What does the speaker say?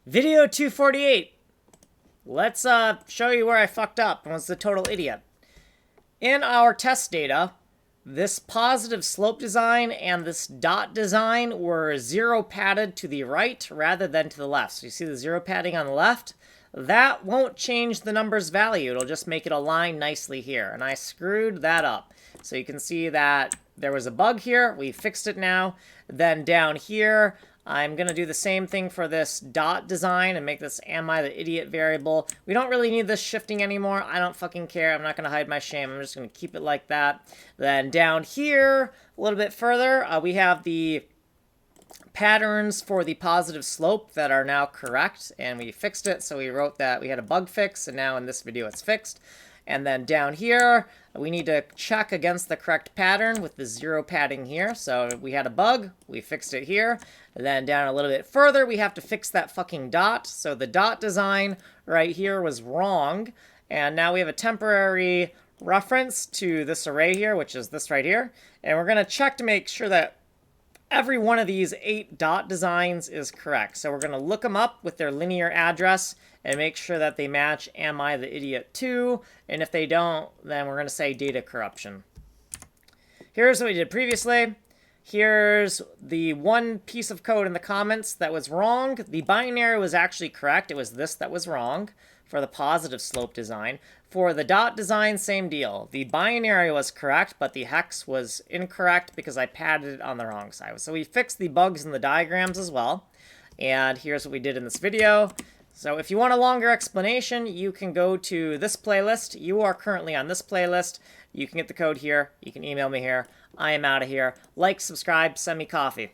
Video 248. Let's show you where I fucked up and was the total idiot. In our test data, this positive slope design and this dot design were zero padded to the right rather than to the left. So you see the zero padding on the left? That won't change the number's value. It'll just make it align nicely here. And I screwed that up. So you can see that there was a bug here. We fixed it now. Then down here, I'm going to do the same thing for this dot design and make this am I the idiot variable. We don't really need this shifting anymore. I don't fucking care. I'm not going to hide my shame. I'm just going to keep it like that. Then down here, a little bit further, we have the patterns for the positive slope that are now correct, and we fixed it. So we wrote that we had a bug fix, and now in this video it's fixed. And then down here, we need to check against the correct pattern with the zero padding here. So we had a bug, we fixed it here. And then down a little bit further, we have to fix that fucking dot. So the dot design right here was wrong. And now we have a temporary reference to this array here, which is this right here. And we're going to check to make sure that every one of these 8 dot designs is correct. So we're going to look them up with their linear address and make sure that they match am I the idiot 2. And if they don't, then we're going to say data corruption. Here's what we did previously. Here's the one piece of code in the comments that was wrong. The binary was actually correct. It was this that was wrong for the positive slope design. For the dot design, same deal. The binary was correct, but the hex was incorrect because I padded it on the wrong side. So we fixed the bugs in the diagrams as well. And here's what we did in this video. So if you want a longer explanation, you can go to this playlist. You are currently on this playlist. You can get the code here. You can email me here. I am out of here. Like, subscribe, send me coffee.